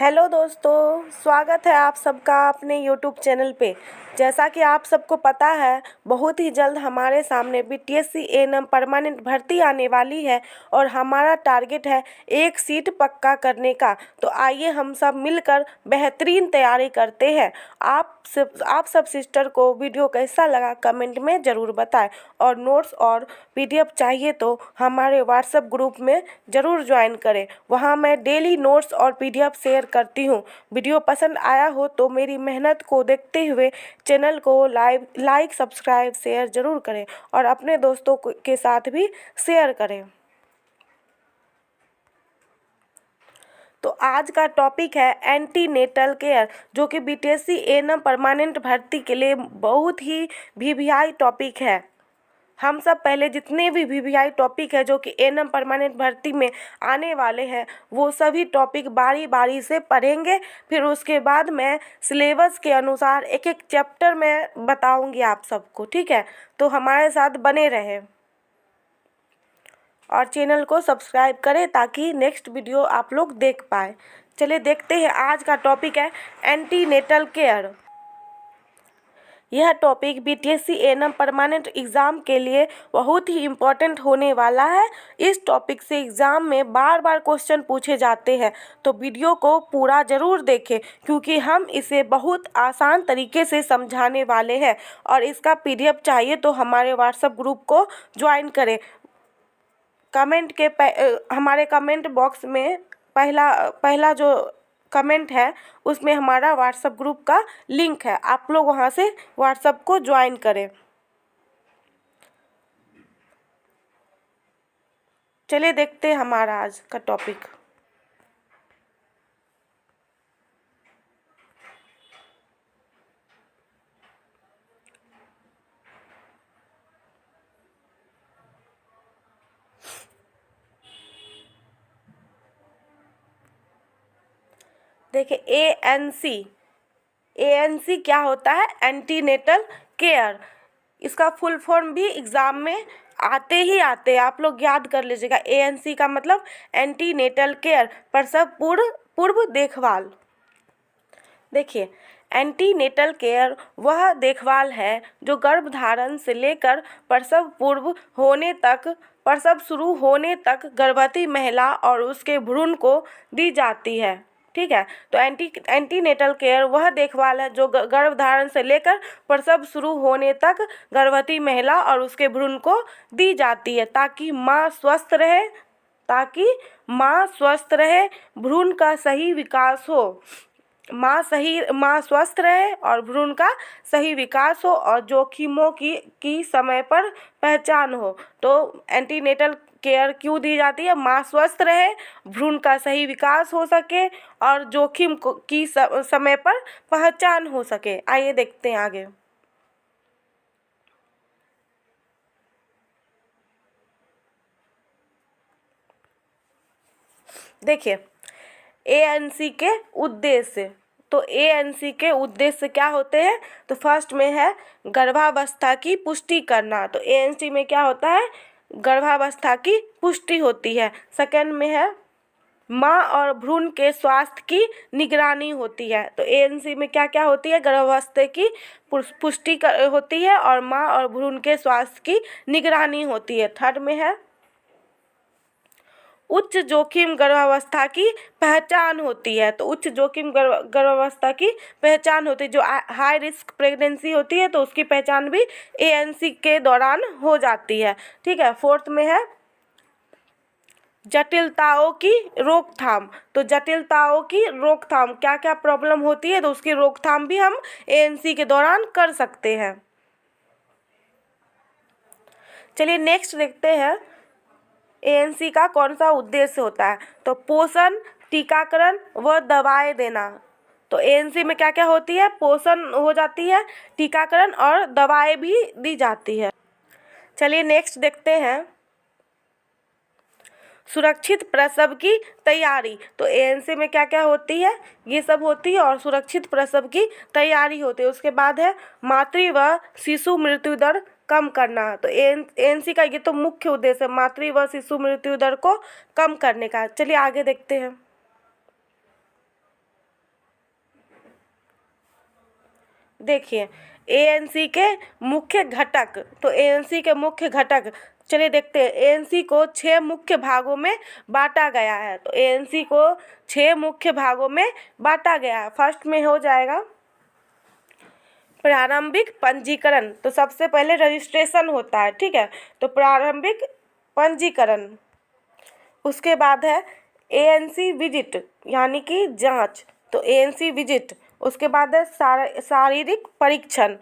Hello दोस्तों, स्वागत है आप सबका अपने यूट्यूब चैनल पे। जैसा कि आप सबको पता है, बहुत ही जल्द हमारे सामने बीटीएससी एएनएम परमानेंट भर्ती आने वाली है और हमारा टारगेट है एक सीट पक्का करने का। तो आइए हम सब मिलकर बेहतरीन तैयारी करते हैं। आप सब सिस्टर को वीडियो कैसा लगा कमेंट में ज़रूर बताएं और नोट्स और पीडीएफ चाहिए तो हमारे व्हाट्सएप ग्रुप में ज़रूर ज्वाइन करें। वहाँ मैं डेली नोट्स और पीडीएफ शेयर करती हूँ। वीडियो पसंद आया हो तो मेरी मेहनत को देखते हुए चैनल को लाइक सब्सक्राइब शेयर ज़रूर करें और अपने दोस्तों के साथ भी शेयर करें। तो आज का टॉपिक है एंटीनेटल केयर, जो कि बीटीएससी एएनएम परमानेंट भर्ती के लिए बहुत ही वीवीआई टॉपिक है। हम सब पहले जितने भी वीवीआई टॉपिक है जो कि एएनएम परमानेंट भर्ती में आने वाले हैं वो सभी टॉपिक बारी बारी से पढ़ेंगे। फिर उसके बाद मैं सिलेबस के अनुसार एक एक चैप्टर में बताऊंगी आप सबको, ठीक है। तो हमारे साथ बने रहें और चैनल को सब्सक्राइब करें ताकि नेक्स्ट वीडियो आप लोग देख पाए। चलिए देखते हैं, आज का टॉपिक है एंटीनेटल केयर। यह topic BTSC ANM permanent exam के लिए बहुत ही इम्पोर्टेंट होने वाला है। इस टॉपिक से एग्ज़ाम में बार बार क्वेश्चन पूछे जाते हैं, तो वीडियो को पूरा ज़रूर देखें क्योंकि हम इसे बहुत आसान तरीके से समझाने वाले हैं। और इसका पीडीएफ चाहिए तो हमारे व्हाट्सएप ग्रुप को ज्वाइन करें। हमारे कमेंट बॉक्स में पहला जो कमेंट है उसमें हमारा व्हाट्सएप ग्रुप का लिंक है, आप लोग वहाँ से व्हाट्सएप को ज्वाइन करें। चलिए देखते हैं हमारा आज का टॉपिक। देखिए एएनसी क्या होता है? Antenatal care. इसका फुल फॉर्म भी एग्ज़ाम में आते हैं, आप लोग याद कर लीजिएगा। एएनसी का मतलब एंटीनेटल केयर, प्रसव पूर्व देखभाल। देखिए, एंटीनेटल केयर वह देखभाल है जो गर्भधारण से लेकर प्रसव शुरू होने तक गर्भवती महिला और उसके भ्रूण को दी जाती है, ठीक है। तो एंटीनेटल केयर वह देखभाल है जो गर्भधारण से लेकर प्रसव शुरू होने तक गर्भवती महिला और उसके भ्रूण को दी जाती है ताकि माँ स्वस्थ रहे, भ्रूण का सही विकास हो। माँ स्वस्थ रहे और भ्रूण का सही विकास हो और जोखिमों की समय पर पहचान हो। तो एंटीनेटल केयर क्यों दी जाती है? माँ स्वस्थ रहे, भ्रूण का सही विकास हो सके और जोखिम की समय पर पहचान हो सके। आइए देखते हैं आगे। देखिए, एएनसी के उद्देश्य। तो एएनसी के उद्देश्य क्या होते हैं? तो फर्स्ट में है गर्भावस्था की पुष्टि करना। तो एएनसी में क्या होता है? गर्भावस्था की पुष्टि होती है। सेकंड में है माँ और भ्रूण के स्वास्थ्य की निगरानी होती है। तो एएनसी में क्या क्या होती है? गर्भावस्था की पुष्टि होती है और माँ और भ्रूण के स्वास्थ्य की निगरानी होती है। थर्ड में है उच्च जोखिम गर्भावस्था की पहचान होती है। तो उच्च जोखिम गर्भावस्था की पहचान होती है, जो हाई रिस्क प्रेगनेंसी होती है तो उसकी पहचान भी एएनसी के दौरान हो जाती है, ठीक है। फोर्थ में है जटिलताओं की रोकथाम। तो जटिलताओं की रोकथाम, क्या क्या प्रॉब्लम होती है तो उसकी रोकथाम भी हम एएनसी के दौरान कर सकते हैं। चलिए नेक्स्ट देखते हैं एएनसी का कौन सा उद्देश्य होता है। तो पोषण, टीकाकरण व दवाएं देना। तो एएनसी में क्या क्या होती है? पोषण हो जाती है, टीकाकरण और दवाएं भी दी जाती है। चलिए नेक्स्ट देखते हैं सुरक्षित प्रसव की तैयारी। तो एएनसी में क्या क्या होती है? ये सब होती है और सुरक्षित प्रसव की तैयारी होती है। उसके बाद है मातृ व शिशु मृत्यु दर कम करना। तो एएनसी का ये तो मुख्य उद्देश्य है, मातृ व शिशु मृत्यु दर को कम करने का। चलिए आगे देखते हैं। देखिए एएनसी के मुख्य घटक, तो एएनसी के मुख्य घटक चलिए देखते हैं। एएनसी को 6 मुख्य भागों में बांटा गया है, तो एएनसी को 6 मुख्य भागों में बांटा गया है। फर्स्ट में हो जाएगा प्रारंभिक पंजीकरण, तो सबसे पहले रजिस्ट्रेशन होता है, ठीक है, तो प्रारंभिक पंजीकरण। उसके बाद है एएनसी विजिट यानी कि जांच, तो एएनसी विजिट। उसके बाद है शारीरिक परीक्षण,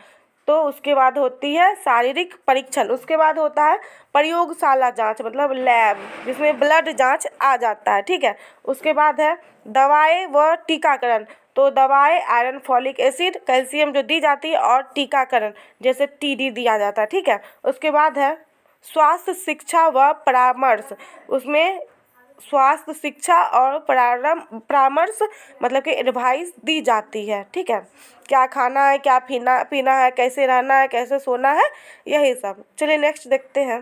तो उसके बाद होती है शारीरिक परीक्षण। उसके बाद होता है प्रयोगशाला जांच मतलब लैब, जिसमें ब्लड जांच आ जाता है, ठीक है। उसके बाद है दवाएं व टीकाकरण, तो दवाएं आयरन, फॉलिक एसिड, कैल्शियम जो दी जाती है, और टीकाकरण जैसे टीडी दिया जाता है, ठीक है। उसके बाद है स्वास्थ्य शिक्षा व परामर्श, उसमें स्वास्थ्य शिक्षा और परामर्श मतलब कि एडवाइस दी जाती है, ठीक है। क्या खाना है, क्या पीना है, कैसे रहना है, कैसे सोना है, यही सब। चलिए नेक्स्ट देखते हैं।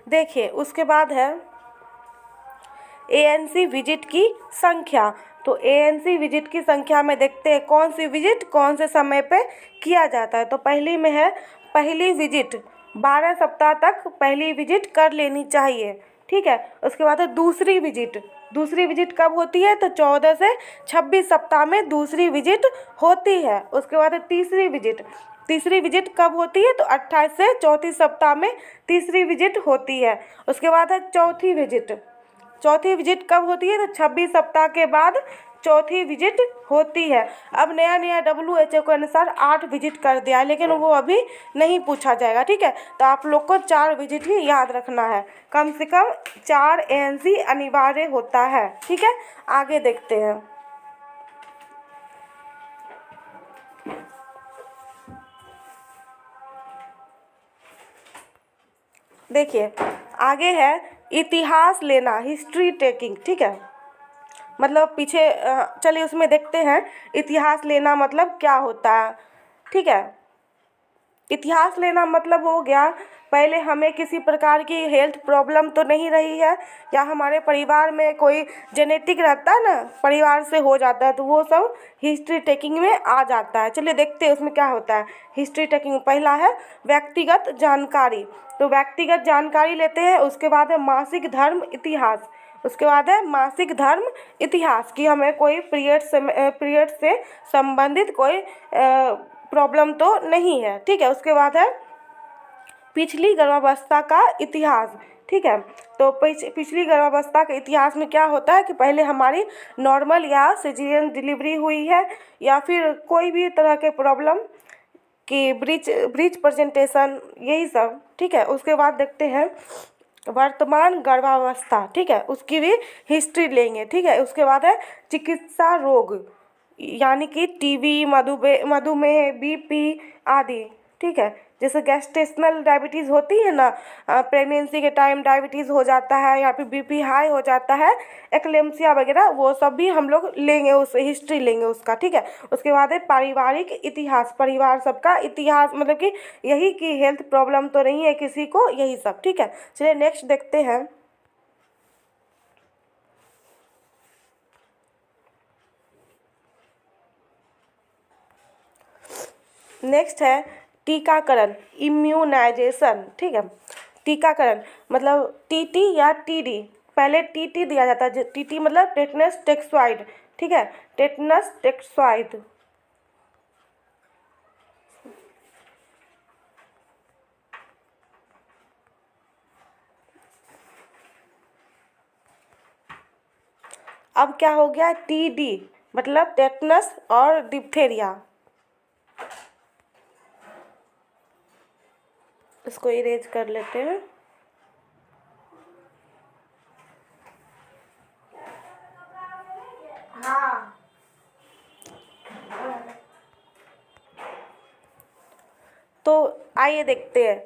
देखिए उसके बाद है एएनसी विजिट की संख्या, तो एएनसी विजिट की संख्या में देखते हैं कौन सी विजिट कौन से समय पे किया जाता है। तो पहली में है पहली विजिट, 12 सप्ताह तक पहली विजिट कर लेनी चाहिए, ठीक है। उसके बाद है दूसरी विजिट, दूसरी विजिट कब होती है, तो 14 से 26 सप्ताह में दूसरी विजिट होती है। उसके बाद है तीसरी विजिट, तीसरी विजिट कब होती है, तो 28 से 34 सप्ताह में तीसरी विजिट होती है। उसके बाद है चौथी विजिट, चौथी विजिट कब होती है, तो 26 सप्ताह के बाद चौथी विजिट होती है। अब नया नया WHO के अनुसार 8 विजिट कर दिया है, लेकिन वो अभी नहीं पूछा जाएगा, ठीक है। तो आप लोग को 4 विजिट ही याद रखना है, कम से कम 4 एएनसी अनिवार्य होता है, ठीक है। आगे देखते हैं। देखिए आगे है इतिहास लेना, हिस्ट्री टेकिंग, ठीक है। मतलब पीछे चलिए उसमें देखते हैं इतिहास लेना मतलब क्या होता है, ठीक है। इतिहास लेना मतलब हो गया पहले हमें किसी प्रकार की हेल्थ प्रॉब्लम तो नहीं रही है, या हमारे परिवार में कोई जेनेटिक रहता है ना, परिवार से हो जाता है, तो वो सब हिस्ट्री टेकिंग में आ जाता है। चलिए देखते हैं उसमें क्या होता है हिस्ट्री टेकिंग। पहला है व्यक्तिगत जानकारी, तो व्यक्तिगत जानकारी लेते हैं। उसके बाद है मासिक धर्म इतिहास, उसके बाद है मासिक धर्म इतिहास कि हमें कोई पीरियड से संबंधित कोई प्रॉब्लम तो नहीं है, ठीक है। उसके बाद है पिछली गर्भावस्था का इतिहास, ठीक है। तो पिछली गर्भावस्था के इतिहास में क्या होता है कि पहले हमारी नॉर्मल या सिजेरियन डिलीवरी हुई है, या फिर कोई भी तरह के प्रॉब्लम की ब्रीच प्रेजेंटेशन, यही सब, ठीक है। उसके बाद देखते हैं वर्तमान गर्भावस्था, ठीक है, उसकी भी हिस्ट्री लेंगे, ठीक है। उसके बाद है चिकित्सा रोग यानी कि टीबी, मधुमेह, बीपी आदि, ठीक है। जैसे गैस्ट्रेशनल डायबिटीज़ होती है ना, प्रेगनेंसी के टाइम डायबिटीज़ हो जाता है, या फिर बीपी हाई हो जाता है, एक्लेम्सिया वगैरह, वो सब भी हम लोग लेंगे, उस हिस्ट्री लेंगे उसका, ठीक है। उसके बाद है पारिवारिक इतिहास, परिवार सबका इतिहास मतलब कि यही कि हेल्थ प्रॉब्लम तो नहीं है किसी को, यही सब, ठीक है। चलिए नेक्स्ट देखते हैं। नेक्स्ट है टीकाकरण, इम्यूनाइजेशन, ठीक है। टीकाकरण मतलब टीटी या टीडी, पहले टीटी दिया जाता है, टीटी मतलब टेटनस टॉक्साइड, ठीक है, टेटनस टॉक्साइड। अब क्या हो गया टीडी मतलब टेटनस और डिप्थेरिया। इसको इरेज कर लेते हैं। हाँ तो आइए देखते हैं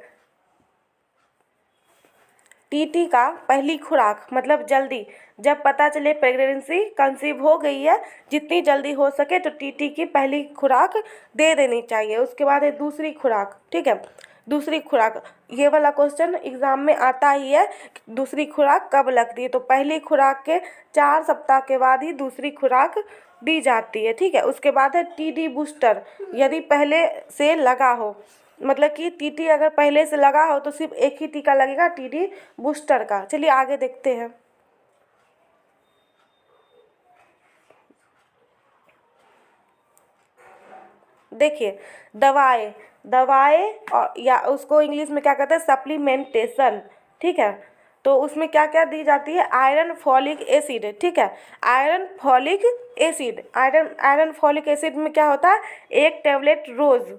टीटी का पहली खुराक मतलब जल्दी, जब पता चले प्रेगनेंसी कंसीव हो गई है, जितनी जल्दी हो सके तो टीटी की पहली खुराक दे देनी चाहिए। उसके बाद है दूसरी खुराक, ठीक है। दूसरी खुराक, ये वाला क्वेश्चन एग्जाम में आता ही है, दूसरी खुराक कब लगती है। तो पहली खुराक के 4 सप्ताह के बाद ही दूसरी खुराक दी जाती है, ठीक है। उसके बाद है टीडी बूस्टर, यदि पहले से लगा हो, मतलब कि टीटी अगर पहले से लगा हो तो सिर्फ एक ही टीका लगेगा, टीडी बूस्टर का। चलिए आगे देखते हैं। देखिए दवाएं, दवाएं और या उसको इंग्लिश में क्या कहते हैं, सप्लीमेंटेशन, ठीक है। तो उसमें क्या क्या दी जाती है, आयरन फॉलिक एसिड, ठीक है। Iron folic acid, iron folic acid में क्या होता है, एक टैबलेट रोज,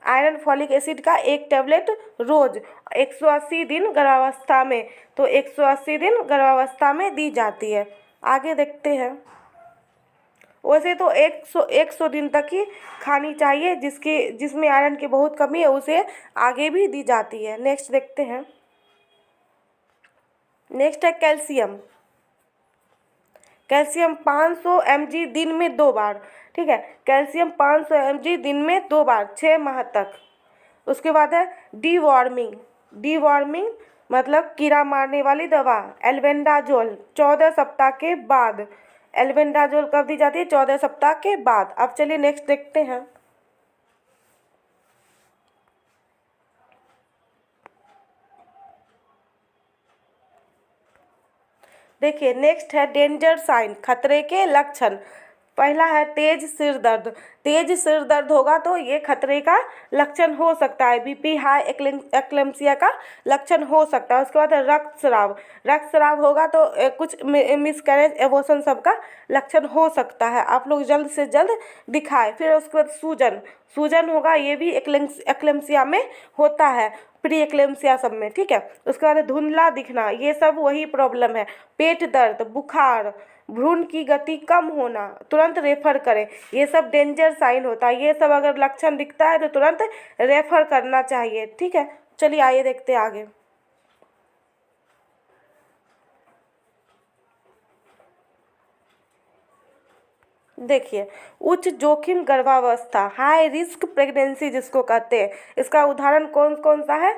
आयरन फॉलिक एसिड का एक टैबलेट रोज 180 दिन गर्भावस्था में, तो 180 दिन गर्भावस्था में दी जाती है। आगे देखते हैं। वैसे तो 100 दिन तक ही खानी चाहिए, जिसमें आयरन की बहुत कमी है उसे आगे भी दी जाती है। नेक्स्ट देखते हैं। नेक्स्ट है कैल्शियम। कैल्शियम 500 mg दिन में 2 बार, ठीक है। कैल्शियम 500 mg दिन में 2 बार 6 माह तक। उसके बाद है डीवॉर्मिंग, डीवॉर्मिंग मतलब कीड़ा मारने वाली दवा, एल्बेंडाजोल 14 सप्ताह के बाद। एल्बेंडाजोल कब दी जाती है, 14 सप्ताह के बाद। अब चलिए नेक्स्ट देखते हैं। देखिए नेक्स्ट है डेंजर साइन, खतरे के लक्षण। पहला है तेज सिर दर्द, तेज सिर दर्द होगा तो ये खतरे का लक्षण हो सकता है, बीपी हाई एक्लेम्सिया का लक्षण हो सकता है। उसके बाद है रक्तस्राव, रक्तस्राव होगा तो कुछ मिसकैरेज एबॉर्शन सब का लक्षण हो सकता है, आप लोग जल्द से जल्द दिखाएं। फिर उसके बाद सूजन, सूजन होगा, ये भी एक्लेम्सिया में होता है, प्री एक्लेम्सिया सब में, ठीक है। उसके बाद धुंधला दिखना, ये सब वही प्रॉब्लम है। पेट दर्द, बुखार, भ्रूण की गति कम होना, तुरंत रेफर करें, ये सब डेंजर साइन होता है। ये सब अगर लक्षण दिखता है तो तुरंत रेफर करना चाहिए, ठीक है। चलिए आइए देखते हैं आगे। देखिए उच्च जोखिम गर्भावस्था, हाई रिस्क प्रेगनेंसी जिसको कहते हैं, इसका उदाहरण कौन कौन सा है।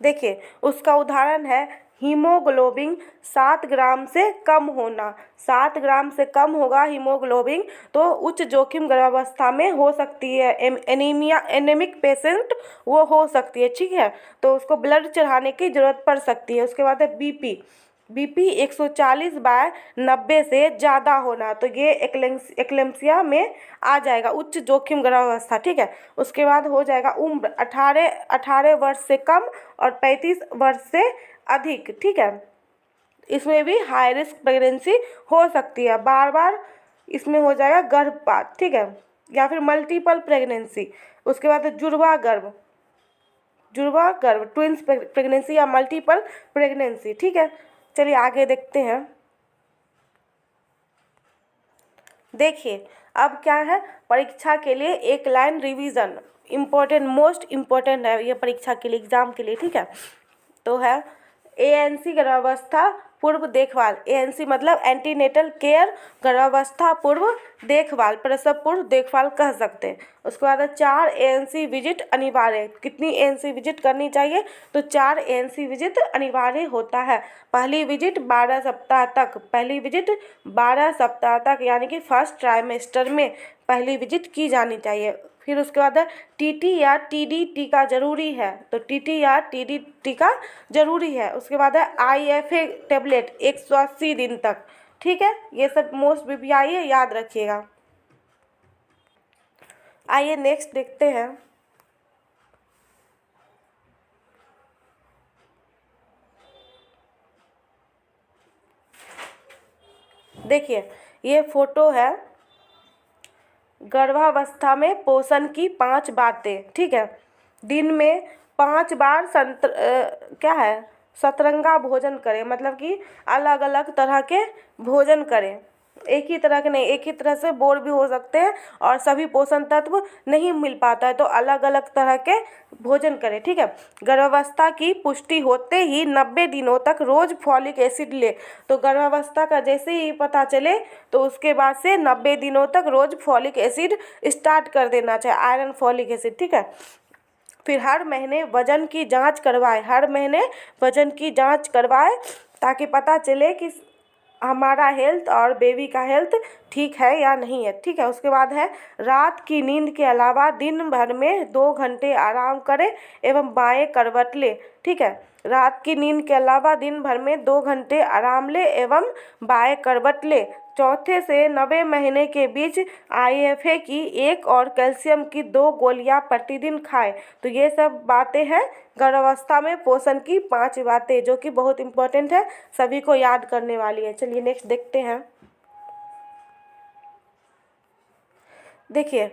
देखिए उसका उदाहरण है हीमोग्लोबिन 7 ग्राम से कम होना, 7 ग्राम से कम होगा हीमोग्लोबिन तो उच्च जोखिम गर्भावस्था में हो सकती है। एनीमिया, एनेमिक पेशेंट वो हो सकती है, ठीक है। तो उसको ब्लड चढ़ाने की ज़रूरत पड़ सकती है। उसके बाद है बीपी, बीपी 140/90 से ज़्यादा होना, तो ये एक्लेम्सिया में आ जाएगा, उच्च जोखिम गर्भावस्था, ठीक है। उसके बाद हो जाएगा उम्र 18 वर्ष से कम और 35 वर्ष से अधिक, ठीक है। इसमें भी हाई रिस्क प्रेगनेंसी हो सकती है, बार बार इसमें हो जाएगा गर्भपात, ठीक है, या फिर मल्टीपल प्रेगनेंसी। उसके बाद जुड़वा गर्भ, जुड़वा गर्भ ट्विंस प्रेगनेंसी या मल्टीपल प्रेगनेंसी, ठीक है। चलिए आगे देखते हैं। देखिए अब क्या है, परीक्षा के लिए एक line revision important, most important है ये परीक्षा के लिए, एग्जाम के लिए, ठीक है। तो है एएनसी गर्भावस्था पूर्व देखभाल, एएनसी मतलब एंटीनेटल केयर, गर्भावस्था पूर्व देखभाल, प्रसव पूर्व देखभाल कह सकते हैं। उसके बाद 4 एएनसी विजिट अनिवार्य, कितनी एएनसी विजिट करनी चाहिए, तो 4 एएनसी विजिट अनिवार्य होता है। पहली विजिट 12 सप्ताह तक, पहली विजिट 12 सप्ताह तक, यानी कि फर्स्ट ट्राइमेस्टर में पहली विजिट की जानी चाहिए। फिर उसके बाद टीटी या टीडी टीका जरूरी है, तो टीटी या टीडी टीका जरूरी है। उसके बाद है आईएफए टेबलेट 180 दिन तक, ठीक है। ये सब मोस्ट बीपीआई है, याद रखिएगा। आइए नेक्स्ट देखते हैं। देखिए ये फोटो है गर्भावस्था में पोषण की 5 बातें, ठीक है। दिन में 5 बार क्या है, सतरंगा भोजन करें, मतलब कि अलग अलग तरह के भोजन करें, एक ही तरह के नहीं, एक ही तरह से बोर भी हो सकते हैं और सभी पोषण तत्व नहीं मिल पाता है, तो अलग अलग तरह के भोजन करें, ठीक है। गर्भावस्था की पुष्टि होते ही 90 दिनों तक रोज फॉलिक एसिड ले, तो गर्भावस्था का जैसे ही पता चले तो उसके बाद से 90 दिनों तक रोज फॉलिक एसिड स्टार्ट कर देना चाहिए, आयरन फॉलिक एसिड, ठीक है। फिर हर महीने वजन की जांच करवाए, हर महीने वजन की जांच करवाए ताकि पता चले कि हमारा हेल्थ और बेबी का हेल्थ ठीक है या नहीं है। ठीक है, उसके बाद है रात की नींद के अलावा दिन भर में 2 घंटे आराम करें एवं बाएं करवट ले। ठीक है, रात की नींद के अलावा दिन भर में 2 घंटे आराम ले एवं बाएं करवट ले। चौथे से 90 महीने के बीच IFA की 1 और कैल्शियम की 2 गोलियां प्रतिदिन खाएं। तो ये सब बातें हैं गर्भावस्था में पोषण की 5 बातें, जो कि बहुत इंपॉर्टेंट है, सभी को याद करने वाली है। चलिए नेक्स्ट देखते हैं। देखिए,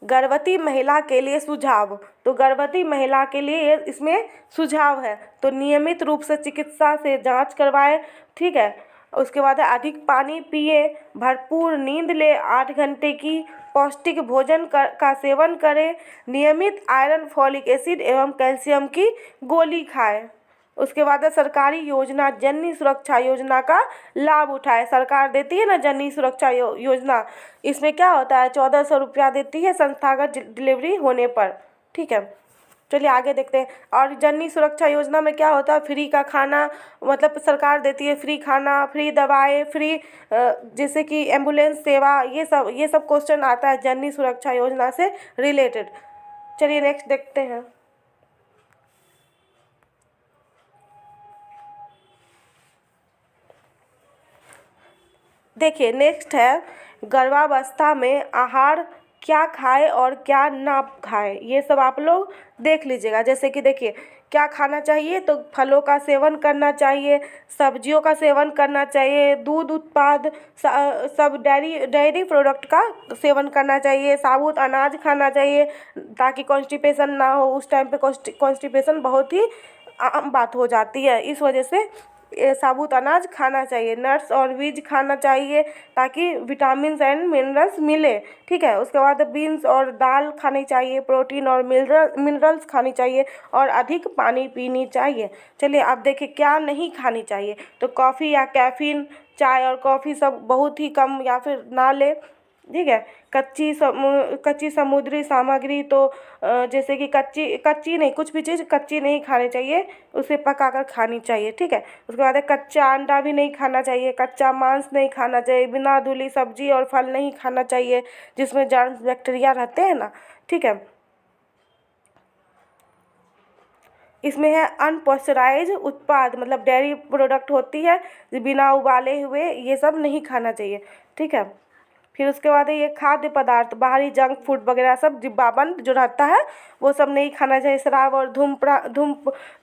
गर्भवती महिला के लिए सुझाव। तो गर्भवती महिला के लिए इसमें सुझाव है, तो नियमित रूप से चिकित्सा से जांच करवाएं। ठीक है, उसके बाद है अधिक पानी पिए, भरपूर नींद ले, 8 घंटे की पौष्टिक भोजन का सेवन करें, नियमित आयरन, फॉलिक एसिड एवं कैल्शियम की गोली खाएं। उसके बाद है सरकारी योजना जननी सुरक्षा योजना का लाभ उठाए। सरकार देती है ना जननी सुरक्षा योजना, इसमें क्या होता है 1400 रुपया देती है संस्थागत डिलीवरी होने पर। ठीक है, चलिए आगे देखते हैं। और जननी सुरक्षा योजना में क्या होता है, फ्री का खाना, मतलब सरकार देती है फ्री खाना, फ्री दवाएं, फ्री जैसे कि एम्बुलेंस सेवा, ये सब क्वेश्चन आता है जननी सुरक्षा योजना से रिलेटेड। चलिए नेक्स्ट देखते हैं। देखिए नेक्स्ट है गर्भावस्था में आहार क्या खाए और क्या ना खाए, ये सब आप लोग देख लीजिएगा। जैसे कि देखिए क्या खाना चाहिए, तो फलों का सेवन करना चाहिए, सब्जियों का सेवन करना चाहिए, दूध उत्पाद सब डेयरी प्रोडक्ट का सेवन करना चाहिए, साबुत अनाज खाना चाहिए ताकि कॉन्स्टिपेशन ना हो। उस टाइम पे कॉन्स्टिपेशन बहुत ही आम बात हो जाती है, इस वजह से ये साबुत अनाज खाना चाहिए। नट्स और बीज खाना चाहिए ताकि विटामिन एंड मिनरल्स मिले। ठीक है, उसके बाद बीन्स और दाल खानी चाहिए, प्रोटीन और मिनरल्स खानी चाहिए और अधिक पानी पीनी चाहिए। चलिए अब देखिए क्या नहीं खानी चाहिए, तो कॉफ़ी या कैफ़ीन, चाय और कॉफ़ी सब बहुत ही कम या फिर ना ले। ठीक है, कच्ची समुद्री सामग्री, तो जैसे कि कच्ची नहीं, कुछ भी चीज़ कच्ची नहीं खानी चाहिए, उसे पकाकर खानी चाहिए। ठीक है, उसके बाद है कच्चा अंडा भी नहीं खाना चाहिए, कच्चा मांस नहीं खाना चाहिए, बिना धुली सब्जी और फल नहीं खाना चाहिए जिसमें जर्म बैक्टीरिया रहते हैं ना। ठीक है, इसमें है अनपॉस्चराइज उत्पाद, मतलब डेयरी प्रोडक्ट होती है बिना उबाले हुए, ये सब नहीं खाना चाहिए। ठीक है, फिर उसके बाद है ये खाद्य पदार्थ, बाहरी जंक फूड वगैरह सब डिब्बाबंद जो रहता है वो सब नहीं खाना चाहिए। शराब और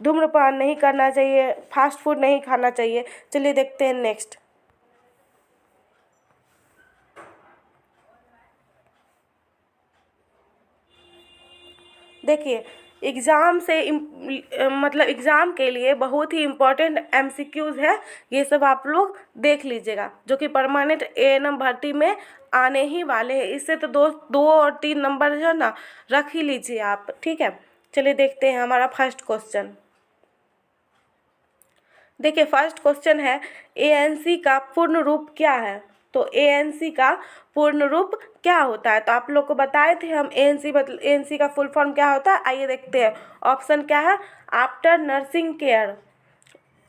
धूम्रपान नहीं करना चाहिए, फास्ट फूड नहीं खाना चाहिए। चलिए देखते हैं नेक्स्ट। देखिए एग्ज़ाम से मतलब एग्ज़ाम के लिए बहुत ही इम्पोर्टेंट MCQs है, ये सब आप लोग देख लीजिएगा, जो कि परमानेंट ANM भर्ती में आने ही वाले हैं। इससे तो दो और 3 नंबर जो है ना रख ही लीजिए आप। ठीक है, चलिए देखते हैं हमारा फर्स्ट क्वेश्चन। देखिए फर्स्ट क्वेश्चन है ANC का पूर्ण रूप क्या है। तो ANC का पूर्ण रूप क्या होता है, तो आप लोग को बताए थे हम ANC, मतलब ANC का फुल फॉर्म क्या होता है। आइए देखते हैं। ऑप्शन क्या है, after nursing care,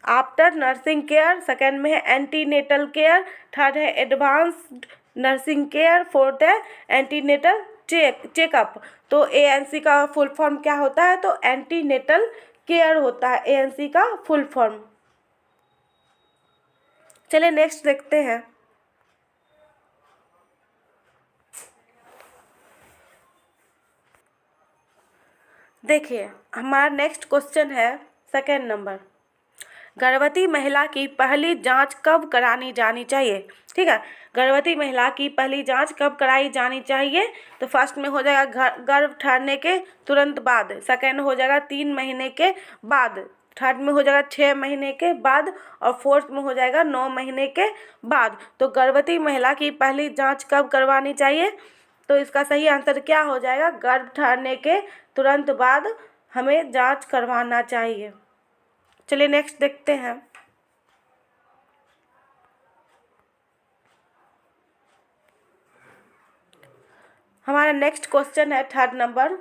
after nursing care, second में है एंटीनेटल केयर, थर्ड है एडवांस्ड नर्सिंग केयर, फोर्थ है एंटीनेटल चेकअप। तो ANC का फुल फॉर्म क्या होता है, तो एंटीनेटल केयर होता है ANC का फुल फॉर्म। चलिए नेक्स्ट देखते हैं। देखिए हमारा नेक्स्ट क्वेश्चन है सेकेंड नंबर, गर्भवती महिला की पहली जांच कब करानी जानी चाहिए। ठीक है, गर्भवती महिला की पहली जांच कब कराई जानी चाहिए, तो फर्स्ट में हो जाएगा गर्भ ठहरने के तुरंत बाद, सेकेंड हो जाएगा 3 महीने के बाद, थर्ड में हो जाएगा 6 महीने के बाद और फोर्थ में हो जाएगा 9 महीने के बाद। तो गर्भवती महिला की पहली जांच कब करवानी चाहिए, तो इसका सही आंसर क्या हो जाएगा, गर्भ ठहरने के तुरंत बाद हमें जांच करवाना चाहिए। चलिए नेक्स्ट देखते हैं। हमारा नेक्स्ट क्वेश्चन है थर्ड नंबर,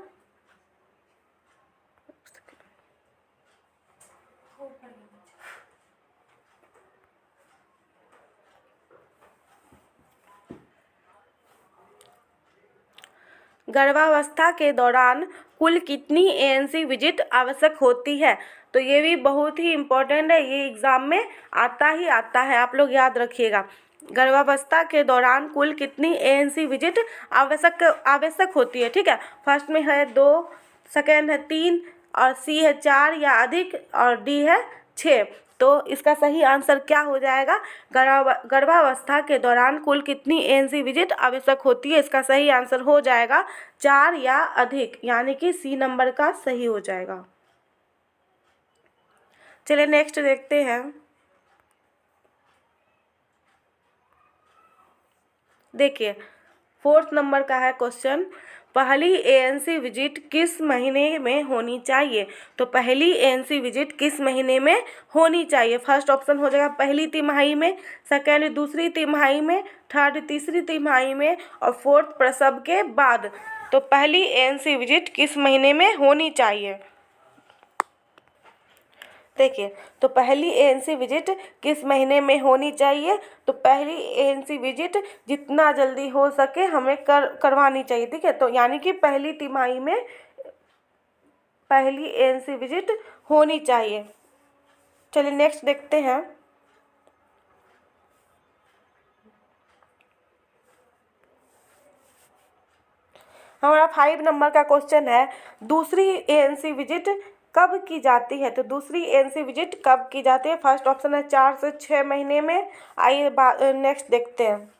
गर्भावस्था के दौरान कुल कितनी ANC विजिट आवश्यक होती है? तो ये भी बहुत ही इम्पोर्टेंट है, ये एग्ज़ाम में आता ही आता है, आप लोग याद रखिएगा। गर्भावस्था के दौरान कुल कितनी ANC विजिट आवश्यक होती है, ठीक है। फर्स्ट में है 2, सेकेंड है 3 और सी है 4 या अधिक और डी है 6। तो इसका सही आंसर क्या हो जाएगा? गर्भावस्था के दौरान कुल कितनी ANC विजिट आवश्यक होती है? इसका सही आंसर हो जाएगा 4 या अधिक, यानी कि सी नंबर का सही हो जाएगा। चलिए नेक्स्ट देखते हैं। देखिए 4th नंबर का है क्वेश्चन, पहली ANC विजिट किस महीने में होनी चाहिए? तो पहली ANC विजिट किस महीने में होनी चाहिए? फर्स्ट ऑप्शन हो जाएगा पहली तिमाही में, सेकेंड दूसरी तिमाही में, थर्ड तीसरी तिमाही में और फोर्थ प्रसव के बाद। तो पहली ANC विजिट किस महीने में होनी चाहिए? देखिए तो पहली ANC विजिट किस महीने में होनी चाहिए? तो पहली ANC विजिट जितना जल्दी हो सके हमें करवानी चाहिए, ठीक है। तो यानी कि पहली तिमाही में पहली ANC विजिट होनी चाहिए। चलिए नेक्स्ट देखते हैं। हमारा 5 नंबर का क्वेश्चन है, दूसरी ANC विजिट कब की जाती है? तो दूसरी ANC विजिट कब की जाती है? फर्स्ट ऑप्शन है 4 से 6 महीने में। आइए नेक्स्ट देखते हैं।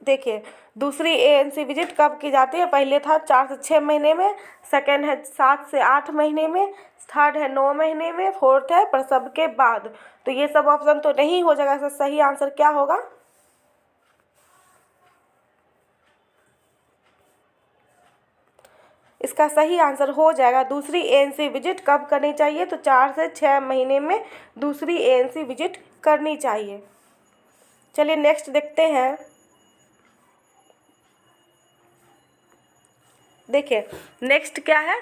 देखिए दूसरी ANC विजिट कब की जाती है? पहले था 4 से 6 महीने में, सेकेंड है 7 से 8 महीने में, थर्ड है 9 महीने में, फोर्थ है प्रसव के बाद। तो ये सब ऑप्शन तो नहीं हो जाएगा, इसका सही आंसर क्या होगा? इसका सही आंसर हो जाएगा दूसरी ANC विजिट कब करनी चाहिए? तो 4 से 6 महीने में दूसरी ANC विजिट करनी चाहिए। चलिए नेक्स्ट देखते हैं। देखिए नेक्स्ट क्या है?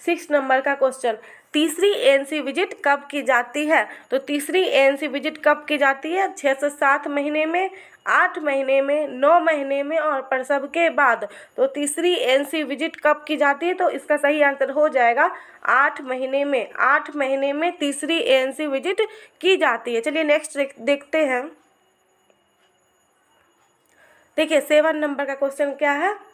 6 नंबर का क्वेश्चन, तीसरी ANC विजिट कब की जाती है? तो तीसरी ANC विजिट कब की जाती है? 6 से 7 महीने में, 8 महीने में, 9 महीने में और प्रसव के बाद। तो तीसरी ANC विजिट कब की जाती है? तो इसका सही आंसर हो जाएगा 8 महीने में। 8 महीने में तीसरी ANC विजिट की जाती है। चलिए नेक्स्ट देखते हैं। देखिए 7 नंबर का क्वेश्चन क्या है?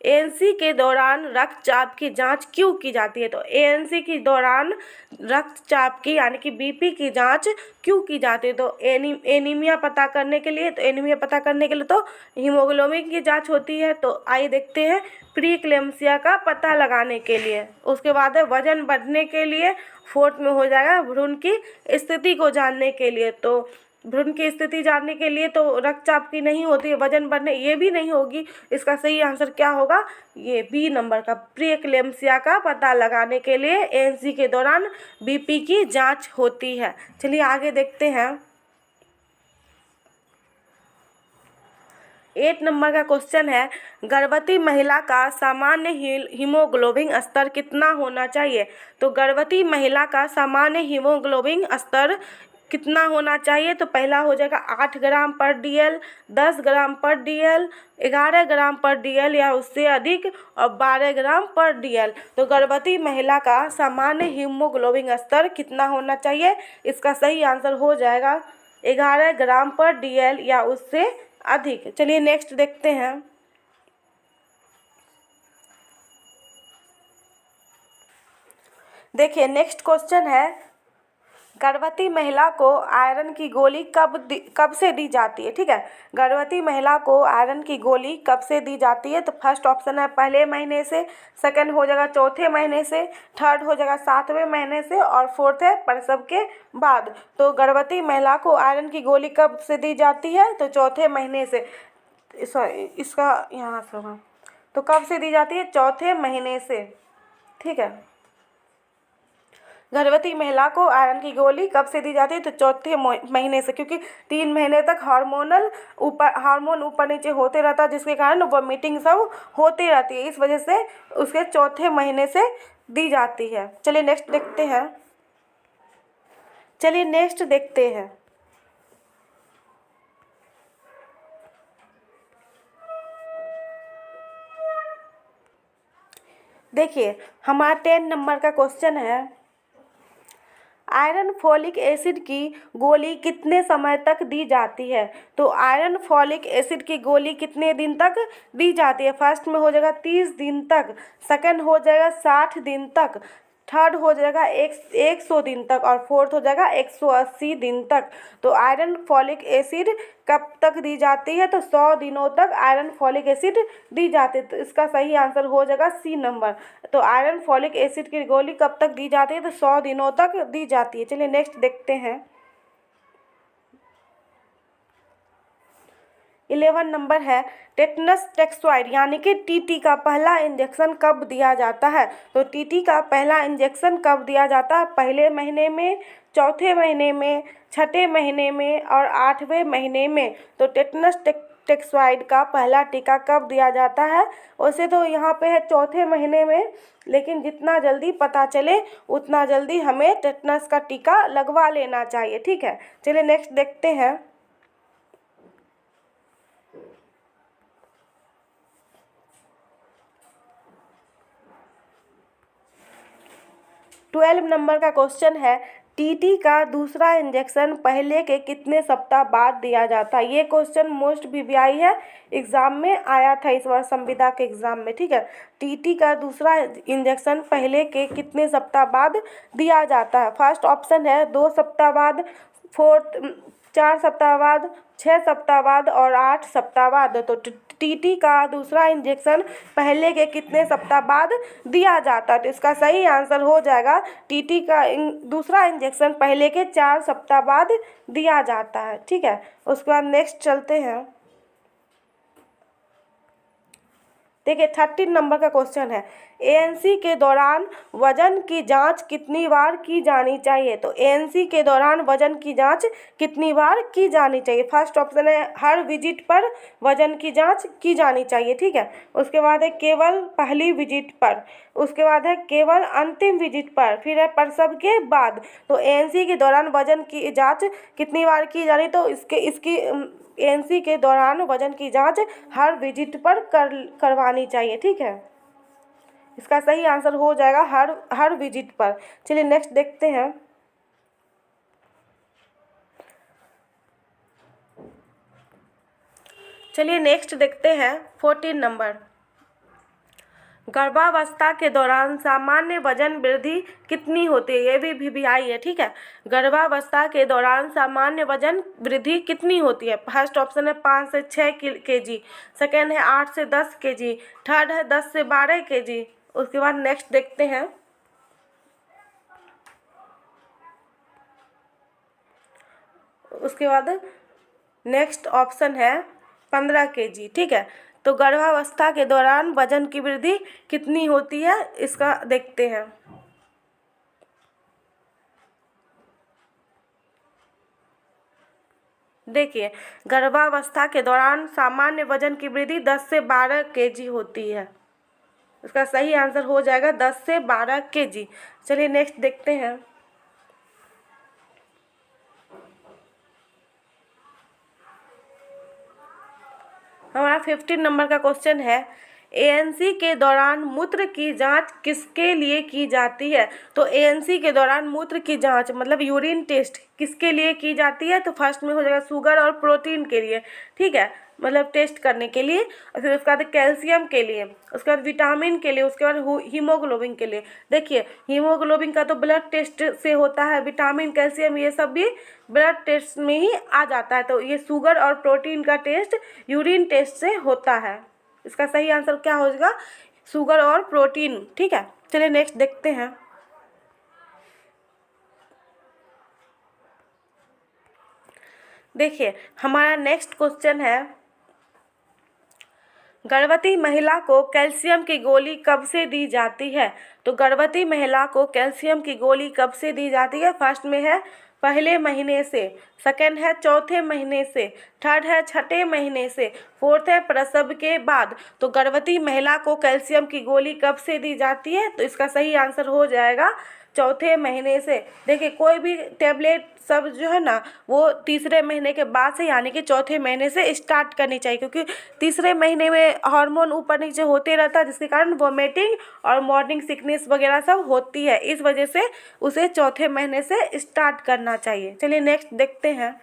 ANC के दौरान रक्तचाप की जांच क्यों की जाती है? तो ANC के दौरान रक्तचाप की यानी कि BP की जांच क्यों की जाती है? तो एनीमिया पता करने के लिए। तो एनीमिया पता करने के लिए तो हीमोग्लोबिन की जांच होती है। तो आइए देखते हैं, प्रीक्लेम्सिया का पता लगाने के लिए। उसके बाद है वजन बढ़ने के लिए। फोर्थ में हो जाएगा भ्रूण की स्थिति को जानने के लिए। तो भ्रूण की स्थिति जानने के लिए तो रक्तचाप की नहीं होती है, वजन बढ़ने ये भी नहीं होगी। इसका सही आंसर क्या होगा? ये बी नंबर का, प्रीक्लेम्सिया का पता लगाने के लिए ANC के दौरान BP की जांच होती है। चलिए आगे देखते हैं। 8 नंबर का क्वेश्चन है, गर्भवती महिला का सामान्य हीमोग्लोबिन स्तर कितना होना चाहिए? तो गर्भवती महिला का सामान्य हीमोग्लोबिन स्तर कितना होना चाहिए? तो पहला हो जाएगा 8 ग्राम पर DL, 10 ग्राम पर DL, 11 ग्राम पर DL या उससे अधिक और 12 ग्राम पर DL। तो गर्भवती महिला का सामान्य हीमोग्लोबिन स्तर कितना होना चाहिए? इसका सही आंसर हो जाएगा 11 ग्राम पर DL या उससे अधिक। चलिए नेक्स्ट देखते हैं। देखिए नेक्स्ट क्वेश्चन है, गर्भवती महिला को आयरन की गोली कब से दी जाती है? ठीक है, गर्भवती महिला को आयरन की गोली कब से दी जाती है? तो फर्स्ट ऑप्शन है पहले महीने से, सेकंड हो जाएगा चौथे महीने से, थर्ड हो जाएगा 7वें महीने से और फोर्थ है प्रसव के बाद। तो गर्भवती महिला को आयरन की गोली कब से दी जाती है? तो चौथे महीने से, सॉरी इसका यहाँ से होगा, तो कब से दी जाती है? चौथे महीने से, ठीक है। गर्भवती महिला को आयरन की गोली कब से दी जाती है? तो चौथे महीने से, क्योंकि 3 महीने तक हार्मोन ऊपर नीचे होते रहता है, जिसके कारण वॉमिटिंग सब होती रहती है। इस वजह से उसके चौथे महीने से दी जाती है। चलिए नेक्स्ट देखते हैं। देखिए हमारा 10 नंबर का क्वेश्चन है, आयरन फॉलिक एसिड की गोली कितने समय तक दी जाती है। तो आयरन फॉलिक एसिड की गोली कितने दिन तक दी जाती है। फर्स्ट में हो जाएगा 30 दिन तक, सेकंड हो जाएगा 60 दिन तक, थर्ड हो जाएगा 100 दिन तक और फोर्थ हो जाएगा 180 दिन तक। तो आयरन फॉलिक एसिड कब तक दी जाती है। तो 100 दिनों तक आयरन फॉलिक एसिड दी जाती है। तो इसका सही आंसर हो जाएगा सी नंबर। तो आयरन फॉलिक एसिड की गोली कब तक दी जाती है। तो 100 दिनों तक दी जाती है। चलिए नेक्स्ट देखते हैं। 11 नंबर है, टेटनस टॉक्साइड यानी कि टीटी का पहला इंजेक्शन कब दिया जाता है। तो टीटी का पहला इंजेक्शन कब दिया जाता है। पहले महीने में, चौथे महीने में, छठे महीने में और 8वें महीने में। तो टेटनस टॉक्साइड का पहला टीका कब दिया जाता है। वैसे तो यहाँ पे है चौथे महीने में, लेकिन जितना जल्दी पता चले उतना जल्दी हमें टेटनस का टीका लगवा लेना चाहिए। ठीक है, चलिए नेक्स्ट देखते हैं। 12 नंबर का क्वेश्चन है, टीटी का दूसरा इंजेक्शन पहले के कितने सप्ताह बाद दिया जाता है। ये क्वेश्चन मोस्ट वीवीआई है, एग्जाम में आया था इस बार संविदा के एग्जाम में। ठीक है, टीटी का दूसरा इंजेक्शन पहले के कितने सप्ताह बाद दिया जाता है। फर्स्ट ऑप्शन है 2 सप्ताह बाद, 4 सप्ताह बाद, 6 सप्ताह बाद और 8 सप्ताह बाद। तो टीटी का दूसरा इंजेक्शन पहले के कितने सप्ताह बाद दिया जाता है। तो इसका सही आंसर हो जाएगा, टीटी का दूसरा इंजेक्शन पहले के 4 सप्ताह बाद दिया जाता है। ठीक है, उसके बाद नेक्स्ट चलते हैं। देखिए 13 नंबर का क्वेश्चन है, एएनसी के दौरान वजन की जांच कितनी बार की जानी चाहिए। तो एएनसी के दौरान वजन की जांच कितनी बार की जानी चाहिए। फर्स्ट ऑप्शन है हर विजिट पर वजन की जांच की जानी चाहिए। ठीक है, उसके बाद है केवल पहली विजिट पर, उसके बाद है केवल अंतिम विजिट पर, फिर है प्रसव के बाद। तो एएनसी के दौरान वजन की जांच कितनी बार की जानी। तो इसकी एएनसी के दौरान वजन की जांच हर विजिट पर करवानी चाहिए। ठीक है, इसका सही आंसर हो जाएगा हर विजिट पर। चलिए नेक्स्ट देखते हैं। चलिए नेक्स्ट देखते हैं 14 नंबर, गर्भावस्था के दौरान सामान्य वजन वृद्धि कितनी होती है। ये भी वीवीआई है। ठीक है, गर्भावस्था के दौरान सामान्य वजन वृद्धि कितनी होती है। फर्स्ट ऑप्शन है 5 से 6 kg, सेकेंड है 8 से 10 kg, थर्ड है 10 से 12 kg। उसके बाद नेक्स्ट देखते हैं। उसके बाद नेक्स्ट ऑप्शन है 15 kg। ठीक है, तो गर्भावस्था के दौरान वजन की वृद्धि कितनी होती है, इसका देखते हैं। देखिए गर्भावस्था के दौरान सामान्य वजन की वृद्धि 10 से 12 kg होती है। इसका सही आंसर हो जाएगा 10 से 12 kg। चलिए नेक्स्ट देखते हैं। हमारा 15 नंबर का क्वेश्चन है, एएनसी के दौरान मूत्र की जांच किसके लिए की जाती है। तो एएनसी के दौरान मूत्र की जांच मतलब यूरिन टेस्ट किसके लिए की जाती है। तो फर्स्ट में हो जाएगा शुगर और प्रोटीन के लिए। ठीक है, मतलब टेस्ट करने के लिए, और फिर उसके बाद कैल्शियम के लिए, उसके बाद विटामिन के लिए, उसके बाद हीमोग्लोबिन के लिए। देखिए हीमोग्लोबिन का तो ब्लड टेस्ट से होता है, विटामिन कैल्शियम ये सब भी ब्लड टेस्ट में ही आ जाता है। तो ये शुगर और प्रोटीन का टेस्ट यूरिन टेस्ट से होता है। इसका सही आंसर क्या हो जाएगा, शुगर और प्रोटीन। ठीक है, चलिए नेक्स्ट देखते हैं। देखिए हमारा नेक्स्ट क्वेश्चन है, गर्भवती महिला को कैल्शियम की गोली कब से दी जाती है। तो गर्भवती महिला को कैल्शियम की गोली कब से दी जाती है। फर्स्ट में है पहले महीने से, सेकंड है चौथे महीने से, थर्ड है छठे महीने से, फोर्थ है प्रसव के बाद। तो गर्भवती महिला को कैल्शियम की गोली कब से दी जाती है। तो इसका सही आंसर हो जाएगा चौथे महीने से। देखिए कोई भी टेबलेट सब जो है ना वो तीसरे महीने के बाद से यानी कि चौथे महीने से स्टार्ट करनी चाहिए, क्योंकि तीसरे महीने में हार्मोन ऊपर नीचे होते रहता है, जिसके कारण वोमिटिंग और मॉर्निंग सिकनेस वगैरह सब होती है। इस वजह से उसे चौथे महीने से स्टार्ट करना चाहिए। चलिए नेक्स्ट देखते हैं।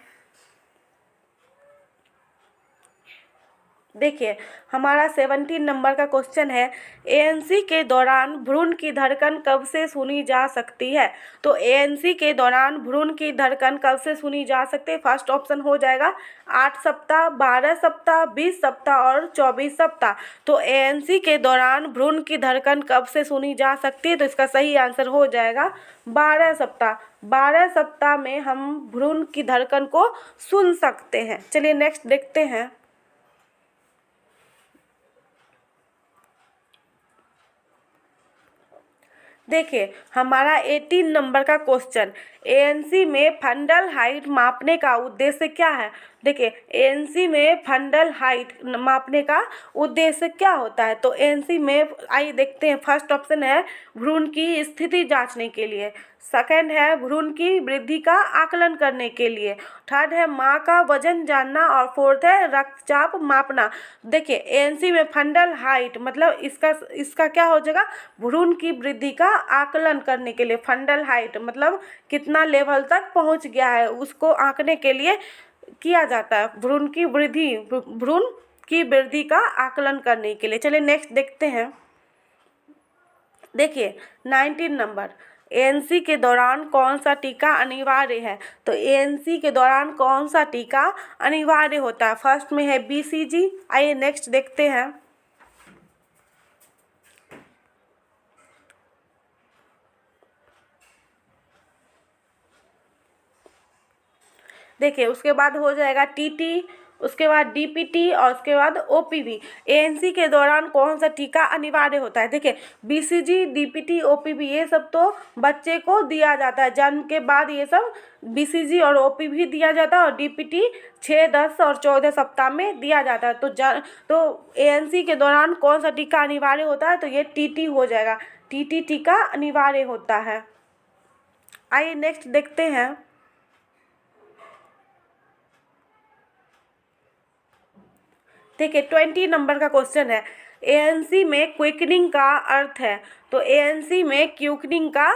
देखिए हमारा 17 नंबर का क्वेश्चन है, एएनसी के दौरान भ्रूण की धड़कन कब से सुनी जा सकती है? तो एएनसी के दौरान भ्रूण की धड़कन कब से सुनी जा सकती है? फर्स्ट ऑप्शन हो जाएगा 8 सप्ताह, 12 सप्ताह, 20 सप्ताह और 24 सप्ताह। तो एएनसी के दौरान भ्रूण की धड़कन कब से सुनी जा सकती है? तो इसका सही आंसर हो जाएगा 12 सप्ताह। 12 सप्ताह में हम भ्रूण की धड़कन को सुन सकते हैं। चलिए नेक्स्ट देखते हैं। देखिए हमारा 18 नंबर का क्वेश्चन, एएनसी में फंडल हाइट मापने का उद्देश्य क्या है? देखिए एएनसी में फंडल हाइट मापने का उद्देश्य क्या होता है? तो एएनसी में आइए देखते हैं। फर्स्ट ऑप्शन है भ्रूण की स्थिति जांचने के लिए, सेकंड है भ्रूण की वृद्धि का आकलन करने के लिए, थर्ड है माँ का वजन जानना और फोर्थ है रक्तचाप मापना। देखिए एएनसी में फंडल हाइट मतलब इसका क्या हो जाएगा? भ्रूण की वृद्धि का आकलन करने के लिए। फंडल हाइट मतलब कितना लेवल तक पहुंच गया है उसको आंकने के लिए किया जाता है। भ्रूण की वृद्धि का आकलन करने के लिए। चलिए नेक्स्ट देखते हैं। देखिए 19 नंबर, एएनसी के दौरान कौन सा टीका अनिवार्य है? तो एएनसी के दौरान कौन सा टीका अनिवार्य होता है? फर्स्ट में है बीसीजी। आइए नेक्स्ट देखते हैं। देखिए उसके बाद हो जाएगा टीटी, उसके बाद डीपीटी और उसके बाद ओपीवी। एएनसी के दौरान कौन सा टीका अनिवार्य होता है? देखिए बीसीजी, डीपीटी, ओपीवी ये सब तो बच्चे को दिया जाता है जन्म के बाद। ये सब बीसीजी और ओपीवी दिया जाता है और डीपीटी 6, 10 और 14 सप्ताह में दिया जाता है। तो एएनसी के दौरान कौन सा टीका अनिवार्य होता है? तो ये टीटी हो जाएगा। टीटी टीका अनिवार्य होता है। आइए नेक्स्ट देखते हैं। देखिए 20 नंबर का क्वेश्चन है, एएनसी में क्विकनिंग का अर्थ है। तो एएनसी में क्विकनिंग का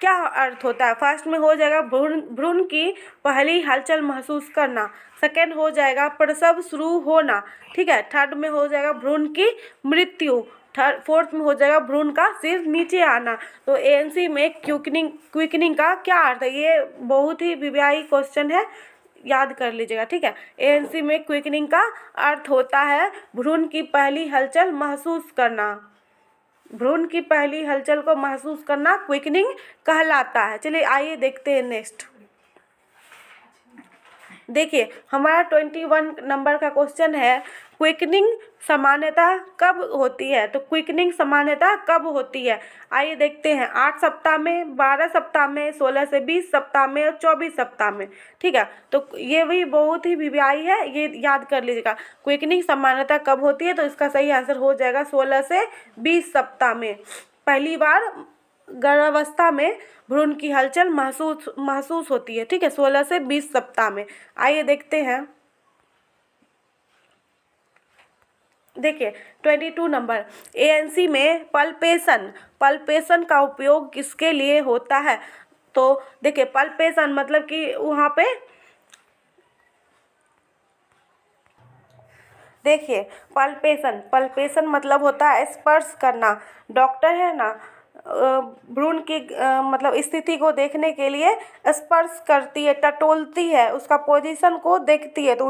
क्या अर्थ होता है? फर्स्ट में हो जाएगा भ्रूण की पहली हलचल महसूस करना, सेकंड हो जाएगा प्रसव शुरू होना, ठीक है, थर्ड में हो जाएगा भ्रूण की मृत्यु, फोर्थ में हो जाएगा भ्रूण का सिर नीचे आना। तो एएनसी में क्विकनिंग का क्या अर्थ है? ये बहुत ही वीवीआई क्वेश्चन है, याद कर लीजिएगा, ठीक है। एएनसी में क्विकनिंग का अर्थ होता है भ्रूण की पहली हलचल महसूस करना। भ्रूण की पहली हलचल को महसूस करना क्विकनिंग कहलाता है। चलिए आइए देखते हैं नेक्स्ट। देखिए हमारा 21 नंबर का क्वेश्चन है, क्विकनिंग सामान्यतः कब होती है? तो क्विकनिंग सामान्यतः कब होती है? आइए देखते हैं। 8 सप्ताह में, 12 सप्ताह में, 16 से 20 सप्ताह में और 24 सप्ताह में, ठीक है। तो ये भी बहुत ही वीवीआई है, ये याद कर लीजिएगा। क्विकनिंग सामान्यतः कब होती है? तो इसका सही आंसर हो जाएगा 16 से 20 सप्ताह में। पहली बार गर्भावस्था में भ्रूण की हलचल महसूस होती है, ठीक है, 16 से 20 सप्ताह में। आइए देखते हैं। देखिए 22 नंबर, एएनसी में पल्पेशन का उपयोग किसके लिए होता है? तो देखिए पल्पेशन मतलब कि वहाँ पे देखिए पल्पेशन मतलब होता है स्पर्श करना। डॉक्टर है ना भ्रूण की मतलब स्थिति को देखने के लिए स्पर्श करती है, टटोलती है, उसका पोजीशन को देखती है, तो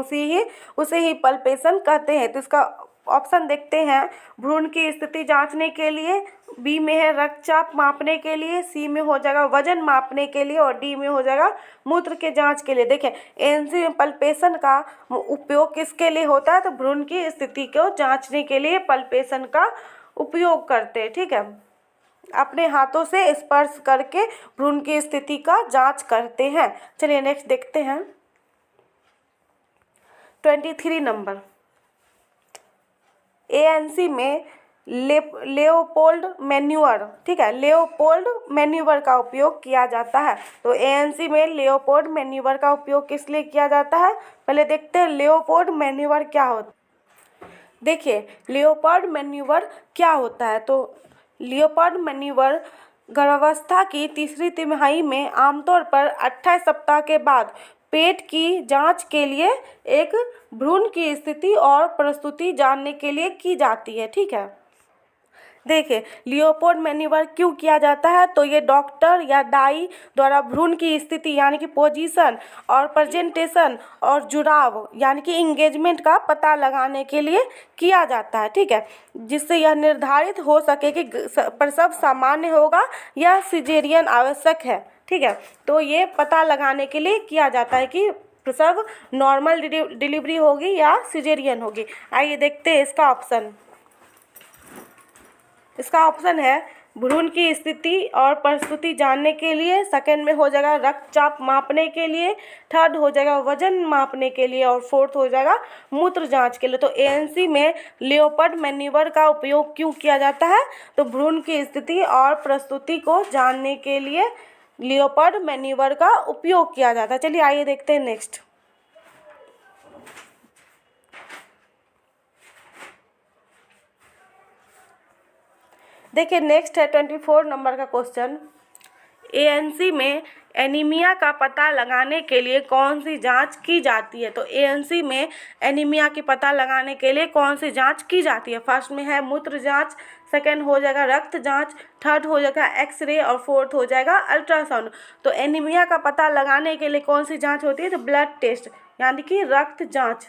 उसे ही पल्पेशन कहते हैं। तो इसका ऑप्शन देखते हैं। भ्रूण की स्थिति जांचने के लिए, बी में है रक्तचाप मापने के लिए, सी में हो जाएगा वजन मापने के लिए और डी में हो जाएगा मूत्र के जांच के लिए। देखें एएनसी में पल्पेशन का उपयोग किसके लिए होता है? तो भ्रूण की स्थिति को जांचने के लिए पल्पेशन का उपयोग करते हैं, ठीक है। अपने हाथों से स्पर्श करके भ्रूण की स्थिति का जांच करते हैं। चलिए नेक्स्ट देखते हैं। 23 नंबर, एएनसी में लेओपोल्ड मैन्यूअर, ठीक है, लेओपोल्ड मैन्यूअर का उपयोग किया जाता है। तो एएनसी में लेओपोल्ड मैन्यूअर का उपयोग किस लिए किया जाता है, पहले देखते हैं लेओपोल्ड मैन्यूअर क्या होता है। देखिए लेओपोल्ड मैन्यूअर क्या होता है, तो लेओपोल्ड मैन्यूअर गर्भावस्था की तीसरी तिमाही में आमतौर पर 28 सप्ताह के बाद पेट की जांच के लिए एक भ्रूण की स्थिति और प्रस्तुति जानने के लिए की जाती है, ठीक है। देखिए लियोपोल्ड मैन्यूवर क्यों किया जाता है, तो ये डॉक्टर या दाई द्वारा भ्रूण की स्थिति यानी कि पोजीशन और प्रेजेंटेशन और जुड़ाव यानी कि इंगेजमेंट का पता लगाने के लिए किया जाता है, ठीक है, जिससे यह निर्धारित हो सके कि प्रसव सामान्य होगा या सिजेरियन आवश्यक है, ठीक है। तो ये पता लगाने के लिए किया जाता है कि प्रसव नॉर्मल डिलीवरी होगी या सिजेरियन होगी। आइए देखते हैं इसका ऑप्शन। इसका ऑप्शन है भ्रूण की स्थिति और प्रस्तुति जानने के लिए, सेकंड में हो जाएगा रक्तचाप मापने के लिए, थर्ड हो जाएगा वजन मापने के लिए और फोर्थ हो जाएगा मूत्र जांच के लिए। तो एएनसी में लियोपोल्ड मैन्यूवर का उपयोग क्यों किया जाता है, तो भ्रूण की स्थिति और प्रस्तुति को जानने के लिए लियोपोल्ड मैन्यूवर का उपयोग किया जाता है। चलिए आइए देखते हैं नेक्स्ट। देखिए नेक्स्ट है 24 नंबर का क्वेश्चन। एएनसी में एनीमिया का पता लगाने के लिए कौन सी जांच की जाती है। तो एएनसी में एनीमिया की पता लगाने के लिए कौन सी जांच की जाती है। फर्स्ट में है मूत्र जांच, सेकंड हो जाएगा रक्त जांच, थर्ड हो जाएगा एक्सरे और फोर्थ हो जाएगा अल्ट्रासाउंड। तो एनीमिया का पता लगाने के लिए कौन सी जाँच होती है, तो ब्लड टेस्ट यानी कि रक्त जाँच,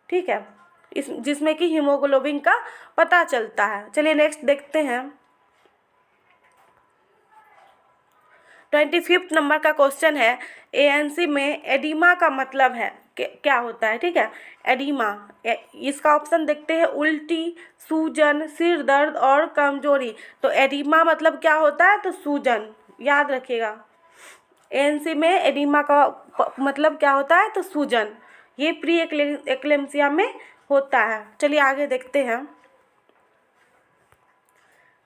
ठीक है, इस जिसमें कि हीमोग्लोबिन का पता चलता है। चलिए नेक्स्ट देखते हैं। 25 नंबर का क्वेश्चन है एएनसी में एडिमा का मतलब है क्या होता है, ठीक है। एडिमा, इसका ऑप्शन देखते हैं उल्टी, सूजन, सिर दर्द और कमजोरी। तो एडिमा मतलब क्या होता है, तो सूजन, याद रखिएगा। एएनसी में एडिमा का मतलब क्या होता है, तो सूजन। ये प्री एक्लेम्सिया में होता है। चलिए आगे देखते हैं।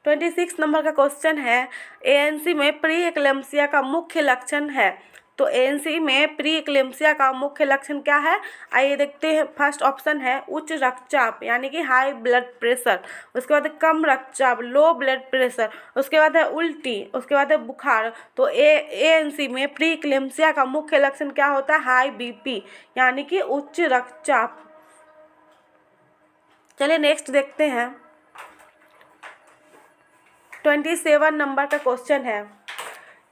26 नंबर का क्वेश्चन है एएनसी में प्री एक्लेम्सिया का मुख्य लक्षण है। तो एएनसी में प्री एक्लेम्सिया का मुख्य लक्षण क्या है, आइए देखते हैं। फर्स्ट ऑप्शन है उच्च रक्तचाप यानी कि हाई ब्लड प्रेशर, उसके बाद कम रक्तचाप लो ब्लड प्रेशर, उसके बाद है उल्टी, उसके बाद है बुखार। तो एएनसी में प्री एक्लेम्सिया का मुख्य लक्षण क्या होता है, हाई बीपी यानी कि उच्च रक्तचाप। चलिए नेक्स्ट देखते हैं। 27 नंबर का क्वेश्चन है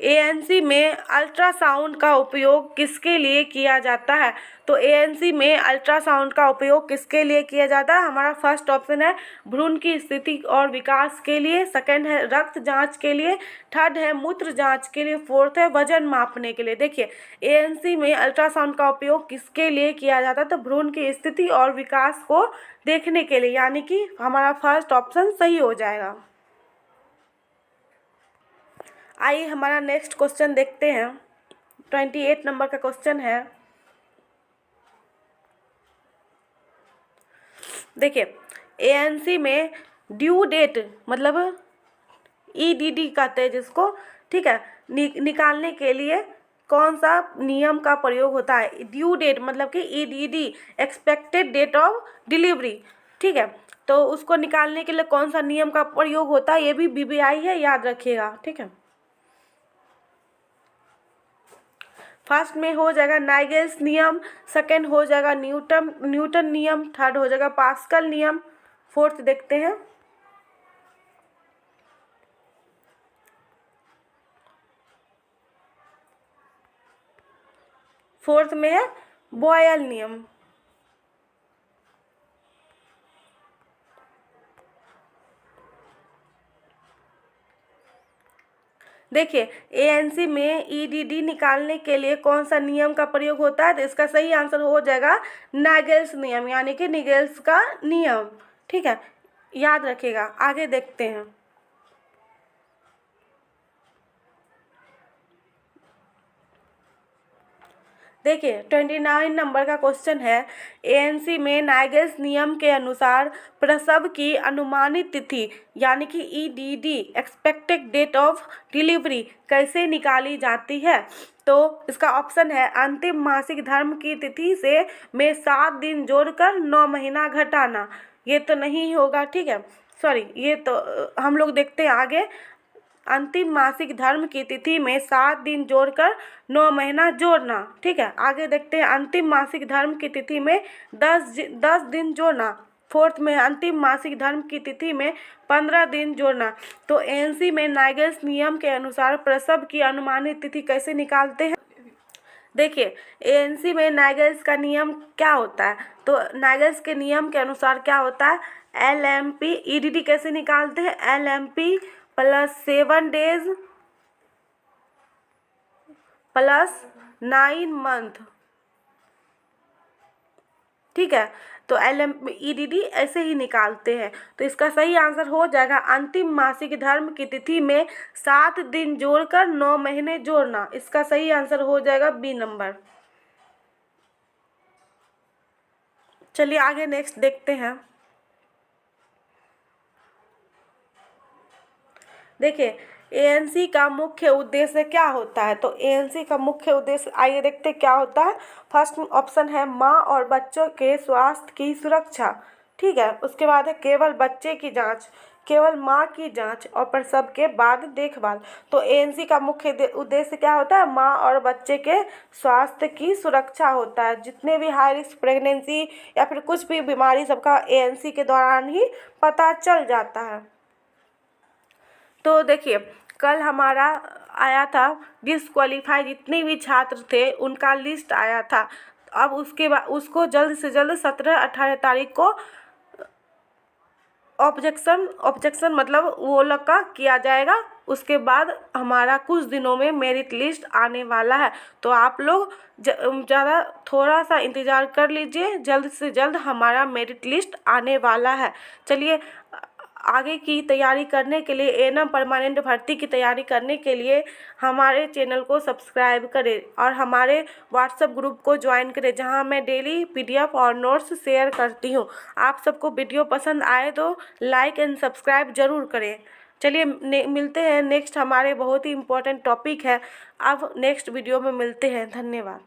एएनसी में अल्ट्रासाउंड का उपयोग किसके लिए किया जाता है। तो एएनसी में अल्ट्रासाउंड का उपयोग किसके लिए किया जाता है, हमारा फर्स्ट ऑप्शन है भ्रूण की स्थिति और विकास के लिए, सेकंड है रक्त जांच के लिए, थर्ड है मूत्र जांच के लिए, फोर्थ है वजन मापने के लिए। देखिए एएनसी में अल्ट्रासाउंड का उपयोग किसके लिए किया जाता है, तो भ्रूण की स्थिति और विकास को देखने के लिए, यानी कि हमारा फर्स्ट ऑप्शन सही हो जाएगा। आइए हमारा नेक्स्ट क्वेश्चन देखते हैं। 28 नंबर का क्वेश्चन है, देखिए एएनसी में ड्यू डेट मतलब ईडीडी कहते हैं जिसको, ठीक है, निकालने के लिए कौन सा नियम का प्रयोग होता है। ड्यू डेट मतलब कि EDD expected date of delivery, ठीक है, तो उसको निकालने के लिए कौन सा नियम का प्रयोग होता है, ये भी बीबीआई है, याद रखिएगा, ठीक है। फर्स्ट में हो जाएगा नाइगेल्स नियम, सेकंड हो जाएगा न्यूटन नियम, थर्ड हो जाएगा पास्कल नियम, फोर्थ देखते हैं। फोर्थ में है बॉयल नियम। देखिए एएनसी में ईडीडी निकालने के लिए कौन सा नियम का प्रयोग होता है, तो इसका सही आंसर हो जाएगा नाइगेल्स नियम यानी कि निगेल्स का नियम, ठीक है, याद रखिएगा। आगे देखते हैं। देखिए 29 नंबर का क्वेश्चन है, एएनसी में नाइगेल्स नियम के अनुसार प्रसव की अनुमानित तिथि यानी कि EDD expected date of delivery कैसे निकाली जाती है। तो इसका ऑप्शन है अंतिम मासिक धर्म की तिथि से में 7 दिन जोड़कर 9 महीना घटाना। ये तो नहीं होगा, ठीक है, सॉरी, ये तो हम लोग देखते हैं आगे। अंतिम मासिक धर्म की तिथि में 7 दिन जोड़कर 9 महीना जोड़ना, ठीक है। आगे देखते हैं अंतिम मासिक धर्म की तिथि में 10 दिन जोड़ना। फोर्थ में अंतिम मासिक धर्म की तिथि में 15 दिन जोड़ना। तो एएनसी में नाइगेल्स नियम के अनुसार प्रसव की अनुमानित तिथि कैसे निकालते हैं। देखिए एएनसी में नाइगेल्स का नियम क्या होता है, तो नाइगेल्स के नियम के अनुसार क्या होता है, LMP ईडीडी कैसे निकालते हैं, LMP plus 7 days plus 9 month, ठीक है। तो ईडीडी ऐसे ही निकालते हैं। तो इसका सही आंसर हो जाएगा अंतिम मासिक धर्म की तिथि में 7 दिन जोड़कर 9 महीने जोड़ना। इसका सही आंसर हो जाएगा बी नंबर। चलिए आगे नेक्स्ट देखते हैं। देखिए एएनसी का मुख्य उद्देश्य क्या होता है, तो एएनसी का मुख्य उद्देश्य आइए देखते क्या होता है। फर्स्ट ऑप्शन है माँ और बच्चों के स्वास्थ्य की सुरक्षा, ठीक है। उसके बाद है केवल बच्चे की जांच, केवल माँ की जांच और प्रसव के बाद देखभाल। तो एएनसी का मुख्य उद्देश्य क्या होता है, माँ और बच्चे के स्वास्थ्य की सुरक्षा होता है। जितने भी हाई रिस्क प्रेगनेंसी या फिर कुछ भी बीमारी सबका एएनसी के दौरान ही पता चल जाता है। तो देखिए कल हमारा आया था डिसक्वालीफाई जितने भी छात्र थे उनका लिस्ट आया था। अब उसके बाद उसको जल्द से जल्द 17-18 तारीख को ऑब्जेक्शन मतलब वो लोग का किया जाएगा। उसके बाद हमारा कुछ दिनों में मेरिट लिस्ट आने वाला है। तो आप लोग ज़्यादा थोड़ा सा इंतज़ार कर लीजिए, जल्द से जल्द हमारा मेरिट लिस्ट आने वाला है। चलिए आगे की तैयारी करने के लिए एएनएम परमानेंट भर्ती की तैयारी करने के लिए हमारे चैनल को सब्सक्राइब करें और हमारे व्हाट्सएप ग्रुप को ज्वाइन करें, जहां मैं डेली PDF और नोट्स शेयर करती हूं। आप सबको वीडियो पसंद आए तो लाइक एंड सब्सक्राइब ज़रूर करें। चलिए मिलते हैं नेक्स्ट, हमारे बहुत ही इम्पोर्टेंट टॉपिक है। अब नेक्स्ट वीडियो में मिलते हैं। धन्यवाद।